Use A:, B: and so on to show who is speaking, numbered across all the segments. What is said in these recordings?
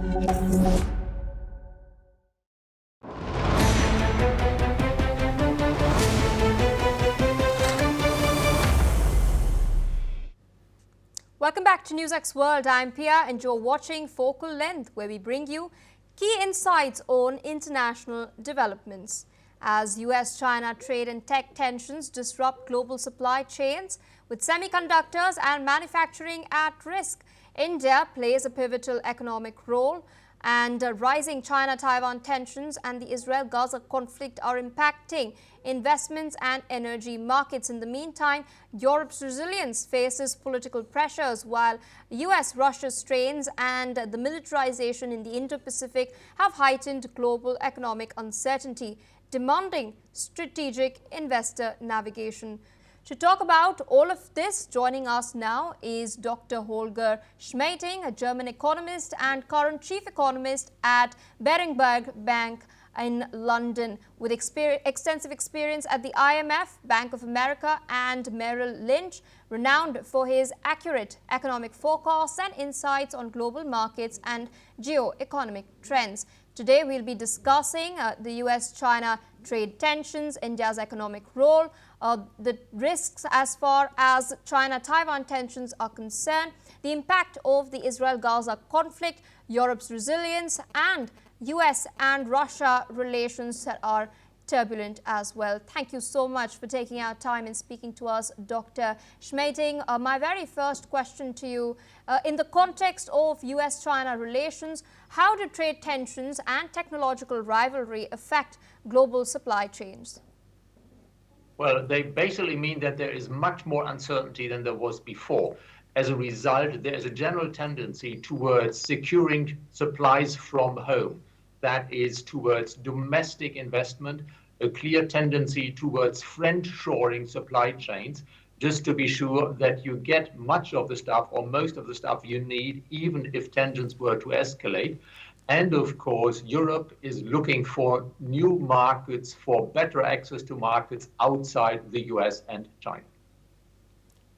A: Welcome back to NewsX World. I'm Pia and you're watching Focal Length, where we bring you key insights on international developments. As US-China trade and tech tensions disrupt global supply chains, with semiconductors and manufacturing at risk, India plays a pivotal economic role, and rising China-Taiwan tensions and the Israel-Gaza conflict are impacting investments and energy markets. In the meantime, Europe's resilience faces political pressures, while US-Russia strains and the militarization in the Indo-Pacific have heightened global economic uncertainty, demanding strategic investor navigation. To talk about all of this, joining us now is Dr. Holger Schmieding, a German economist and current chief economist at Berenberg Bank in London, with extensive experience at the IMF, Bank of America and Merrill Lynch, renowned for his accurate economic forecasts and insights on global markets and geo-economic trends. Today we'll be discussing the US-China trade tensions, India's economic role, the risks as far as China-Taiwan tensions are concerned, the impact of the Israel-Gaza conflict, Europe's resilience, and US and Russia relations that are turbulent as well. Thank you so much for taking our time and speaking to us, Dr. Schmieding. My very first question to you, in the context of US-China relations, how do trade tensions and technological rivalry affect global supply chains?
B: Well, they basically mean that there is much more uncertainty than there was before. As a result, there is a general tendency towards securing supplies from home. That is towards domestic investment, a clear tendency towards friend-shoring supply chains, just to be sure that you get much of the stuff or most of the stuff you need, even if tensions were to escalate. And of course, Europe is looking for new markets, for better access to markets outside the US and China.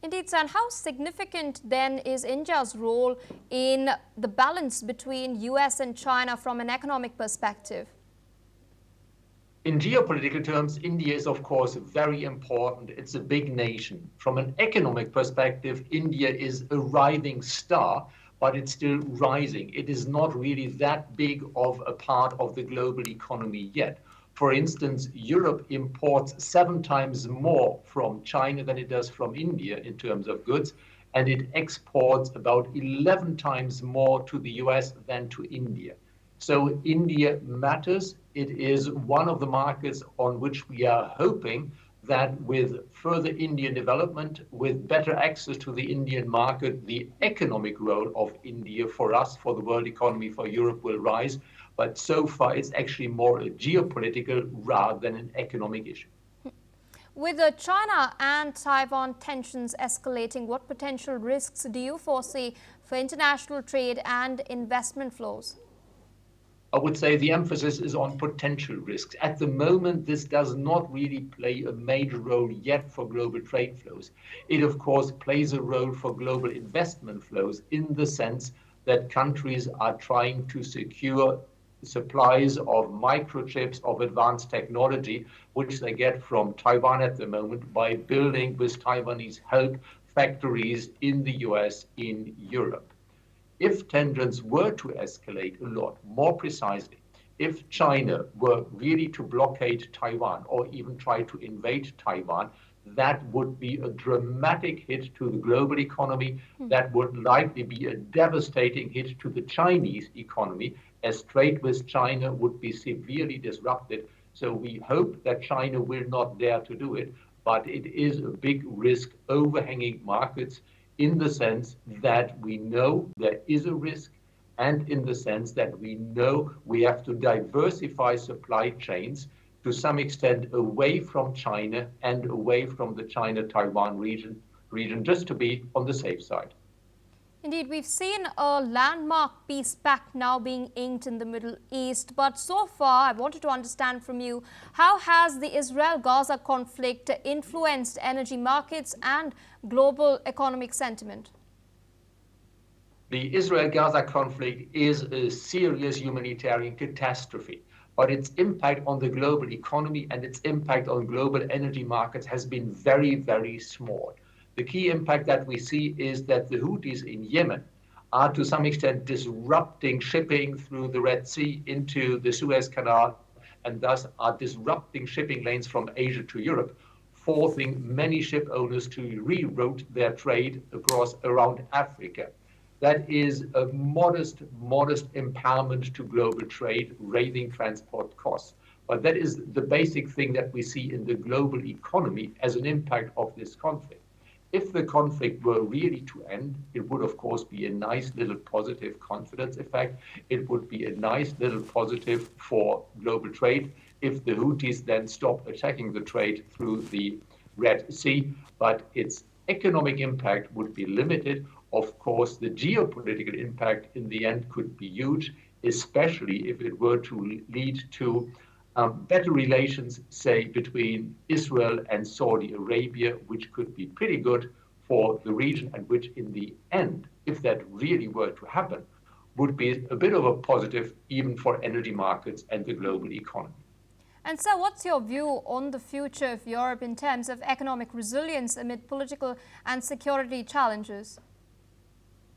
A: Indeed, sir. And how significant then is India's role in the balance between US and China from an economic perspective?
B: In geopolitical terms, India is, of course, very important. It's a big nation. From an economic perspective, India is a rising star, but it's still rising. It is not really that big of a part of the global economy yet. For instance, Europe imports 7 times more from China than it does from India in terms of goods, and it exports about 11 times more to the US than to India. So India matters. It is one of the markets on which we are hoping that with further Indian development, with better access to the Indian market, the economic role of India for us, for the world economy, for Europe will rise. But so far, it's actually more a geopolitical rather than an economic issue.
A: With the China and Taiwan tensions escalating, what potential risks do you foresee for international trade and investment flows?
B: I would say the emphasis is on potential risks. At the moment, this does not really play a major role yet for global trade flows. It, of course, plays a role for global investment flows in the sense that countries are trying to secure supplies of microchips, of advanced technology, which they get from Taiwan at the moment by building with Taiwanese help factories in the US, in Europe. If tensions were to escalate a lot, more precisely, if China were really to blockade Taiwan or even try to invade Taiwan, that would be a dramatic hit to the global economy. That would likely be a devastating hit to the Chinese economy, as trade with China would be severely disrupted. So we hope that China will not dare to do it, but it is a big risk overhanging markets, in the sense that we know there is a risk, and in the sense that we know we have to diversify supply chains to some extent away from China and away from the China-Taiwan region, just to be on the safe side.
A: Indeed, we've seen a landmark peace pact now being inked in the Middle East. But so far, I wanted to understand from you, how has the Israel-Gaza conflict influenced energy markets and global economic sentiment?
B: The Israel-Gaza conflict is a serious humanitarian catastrophe, but its impact on the global economy and its impact on global energy markets has been very, very small. The key impact that we see is that the Houthis in Yemen are to some extent disrupting shipping through the Red Sea into the Suez Canal, and thus are disrupting shipping lanes from Asia to Europe, forcing many ship owners to reroute their trade around Africa. That is a modest empowerment to global trade, raising transport costs. But that is the basic thing that we see in the global economy as an impact of this conflict. If the conflict were really to end, it would, of course, be a nice little positive confidence effect. It would be a nice little positive for global trade if the Houthis then stop attacking the trade through the Red Sea. But its economic impact would be limited. Of course, the geopolitical impact in the end could be huge, especially if it were to lead to better relations, say, between Israel and Saudi Arabia, which could be pretty good for the region and which in the end, if that really were to happen, would be a bit of a positive even for energy markets and the global economy.
A: And so what's your view on the future of Europe in terms of economic resilience amid political and security challenges?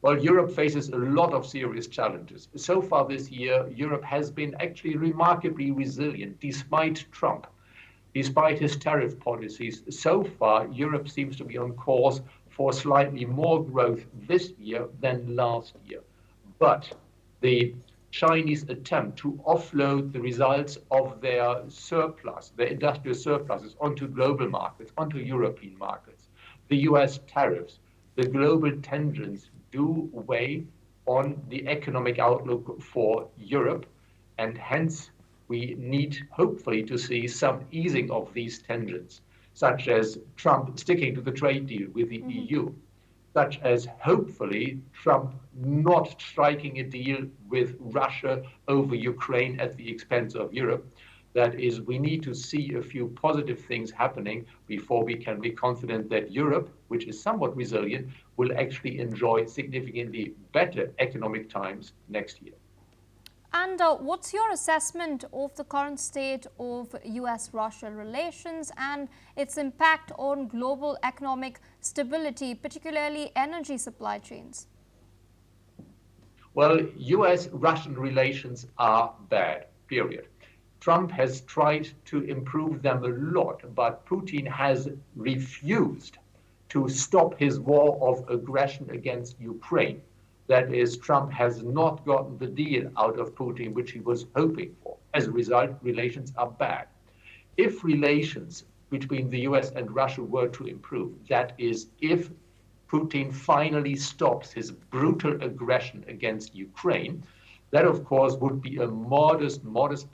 B: Well, Europe faces a lot of serious challenges. So far this year, Europe has been actually remarkably resilient despite Trump, despite his tariff policies. So far, Europe seems to be on course for slightly more growth this year than last year. But the Chinese attempt to offload the results of their surplus, their industrial surpluses, onto global markets, onto European markets, the US tariffs, the global tensions do weigh on the economic outlook for Europe, and hence we need hopefully to see some easing of these tensions, such as Trump sticking to the trade deal with the EU, such as hopefully Trump not striking a deal with Russia over Ukraine at the expense of Europe. That is, we need to see a few positive things happening before we can be confident that Europe, which is somewhat resilient, will actually enjoy significantly better economic times next year.
A: And what's your assessment of the current state of US-Russia relations and its impact on global economic stability, particularly energy supply chains?
B: Well, US-Russian relations are bad, period. Trump has tried to improve them a lot, but Putin has refused to stop his war of aggression against Ukraine. That is, Trump has not gotten the deal out of Putin, which he was hoping for. As a result, relations are bad. If relations between the US and Russia were to improve, that is, if Putin finally stops his brutal aggression against Ukraine, that, of course, would be a modest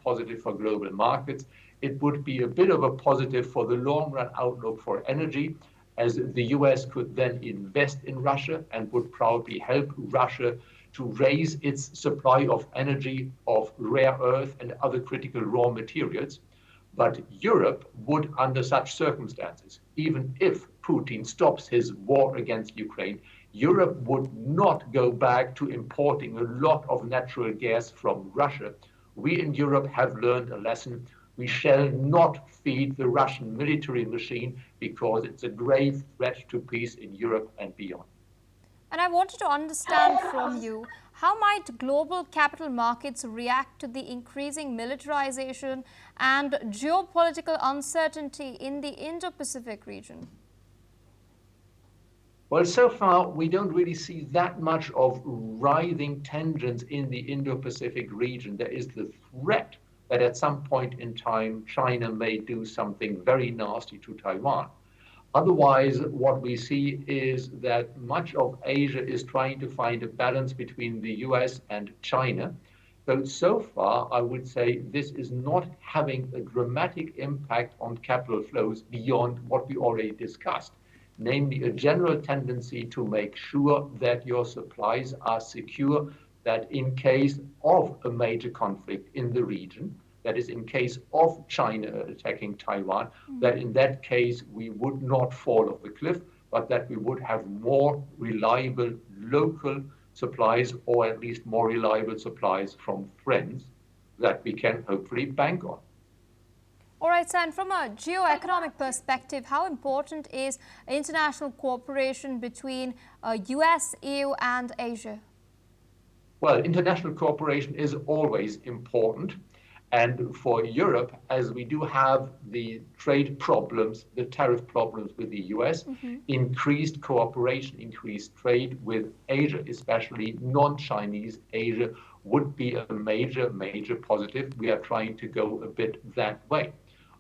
B: positive for global markets. It would be a bit of a positive for the long-run outlook for energy, as the US could then invest in Russia and would probably help Russia to raise its supply of energy, of rare earth and other critical raw materials. But Europe would, under such circumstances, even if Putin stops his war against Ukraine, Europe would not go back to importing a lot of natural gas from Russia. We in Europe have learned a lesson. We shall not feed the Russian military machine because it's a grave threat to peace in Europe and beyond.
A: And I wanted to understand from you, how might global capital markets react to the increasing militarization and geopolitical uncertainty in the Indo-Pacific region?
B: Well, so far, we don't really see that much of rising tensions in the Indo-Pacific region. There is the threat that at some point in time, China may do something very nasty to Taiwan. Otherwise, what we see is that much of Asia is trying to find a balance between the US and China. So far, I would say this is not having a dramatic impact on capital flows beyond what we already discussed, namely a general tendency to make sure that your supplies are secure, that in case of a major conflict in the region, that is in case of China attacking Taiwan, that in that case we would not fall off the cliff, but that we would have more reliable local supplies, or at least more reliable supplies from friends that we can hopefully bank on.
A: All right, sir, and from a geo-economic perspective, how important is international cooperation between US, EU and Asia?
B: Well, international cooperation is always important. And for Europe, as we do have the trade problems, the tariff problems with the US, increased cooperation, increased trade with Asia, especially non-Chinese Asia, would be a major, major positive. We are trying to go a bit that way.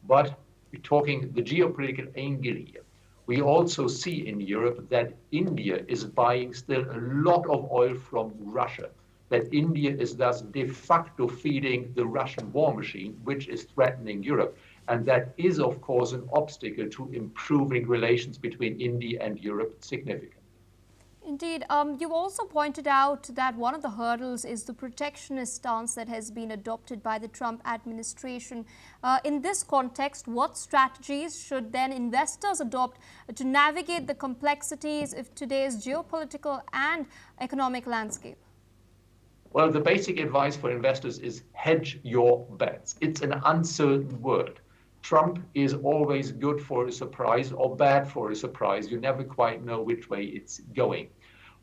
B: But we're talking the geopolitical angle here. We also see in Europe that India is buying still a lot of oil from Russia, that India is thus de facto feeding the Russian war machine, which is threatening Europe. And that is, of course, an obstacle to improving relations between India and Europe significantly.
A: Indeed. You also pointed out that one of the hurdles is the protectionist stance that has been adopted by the Trump administration. In this context, what strategies should then investors adopt to navigate the complexities of today's geopolitical and economic landscape?
B: Well, the basic advice for investors is hedge your bets. It's an uncertain world. Trump is always good for a surprise or bad for a surprise. You never quite know which way it's going.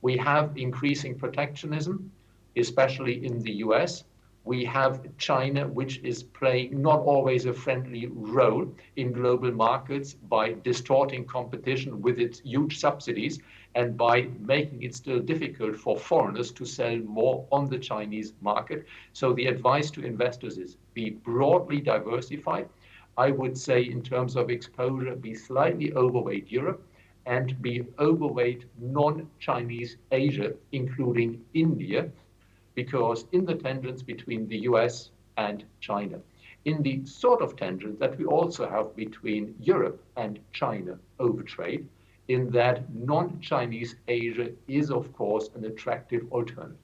B: We have increasing protectionism, especially in the US. We have China, which is playing not always a friendly role in global markets by distorting competition with its huge subsidies and by making it still difficult for foreigners to sell more on the Chinese market. So the advice to investors is be broadly diversified. I would say in terms of exposure, be slightly overweight Europe and be overweight non-Chinese Asia, including India, because in the tensions between the US and China, in the sort of tensions that we also have between Europe and China over trade, in that non-Chinese Asia is, of course, an attractive alternative.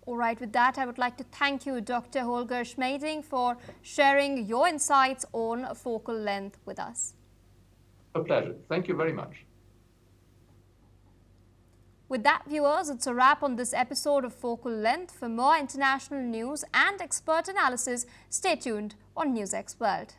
A: All right, with that, I would like to thank you, Dr. Holger Schmieding, for sharing your insights on focal length with us.
B: A pleasure. Thank you very much.
A: With that, viewers, it's a wrap on this episode of Focal Length. For more international news and expert analysis, stay tuned on NewsX World.